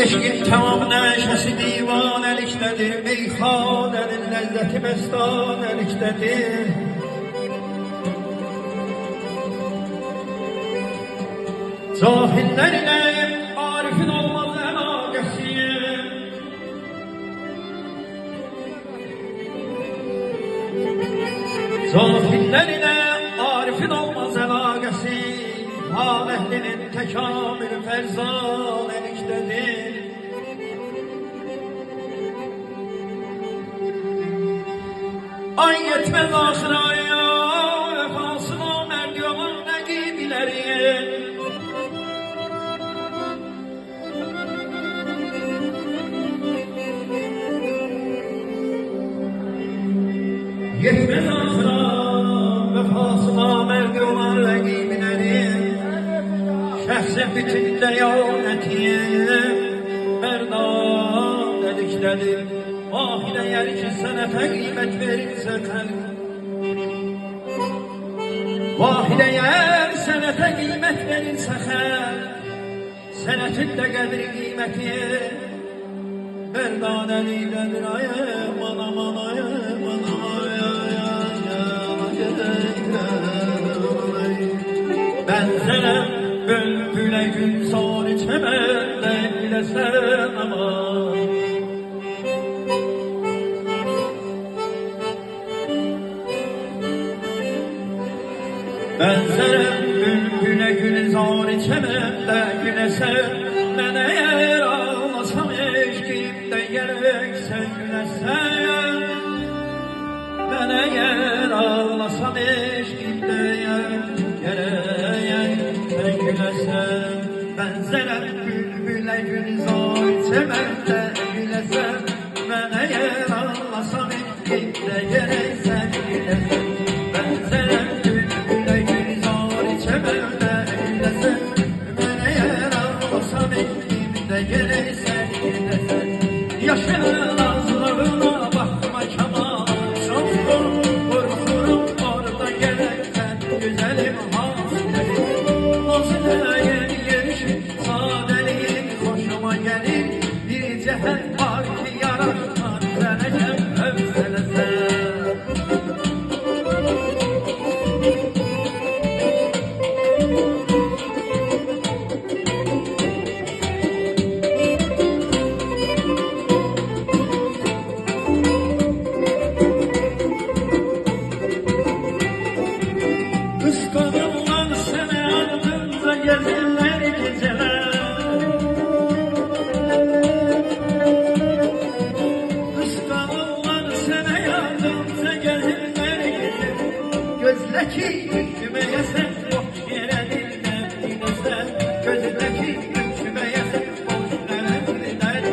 Eşkin tamam neşesi divaneliktedir, meyhanenin lezzeti mestaneliktedir. Cahillerle arifin olmaz elagesi, cahillerle arifin olmaz elagesi, hal ehlinin tekamül ferzaneliktedir. Ay yetmez ahiraya, vefasına merdi olan negibileri. Yetmez ahira, vefasına merdi olan negibileri. Şəhsin bütün deyanetiyim, merdan dedikleri. Vahide yer ki sənətə qiymət verirsə qəlb, vahide yer sənətə qiymət verirsə xəlb, sənətin də qədri qiyməti merdanəliklədir. Ayım anam anayım anam ben sənəm bülbülə gün sar içməməklə biləsən aman. Ben senem bülbüle gülzar içememde güleser, ben eğer ağlasam eşkimde gerekse güleser, ben eğer ağlasam eşkimde gerekse güleser, ben senem bülbüle gülzar içememde güleser, ben eğer ağlasam eşkimde gerekse güleser, ben senem yaşın ağzlarına bakma Kemal, çok korkurum orada gerekten güzelim hasilerim. Hasileyin gelişi sadeliğin hoşuma gelir, bir cehet var ki yaratmaz vereceğim hevselese. Kıskanırlar seni ardınca gelirler geceler, kıskanırlar seni ardınca gelirler geceler. Gözdeki hükmeye sen boş yere dinler dinler, gözdeki hükmeye sen boş yere dinler.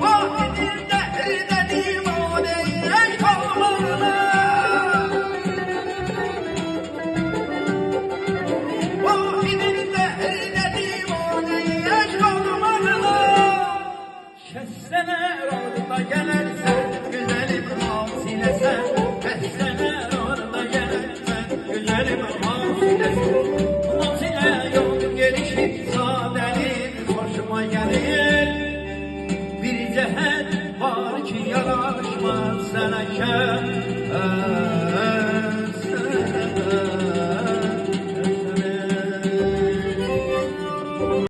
Vahidinde dediğim o değil kalmalı. Kesseler orada gelirsen güzelim hasilesen, kesseler orada gelirsen güzelim hasilesen. Hasile yol gelişi sadenin hoşuma gelir, bir cehet var ki yaraşmaz sana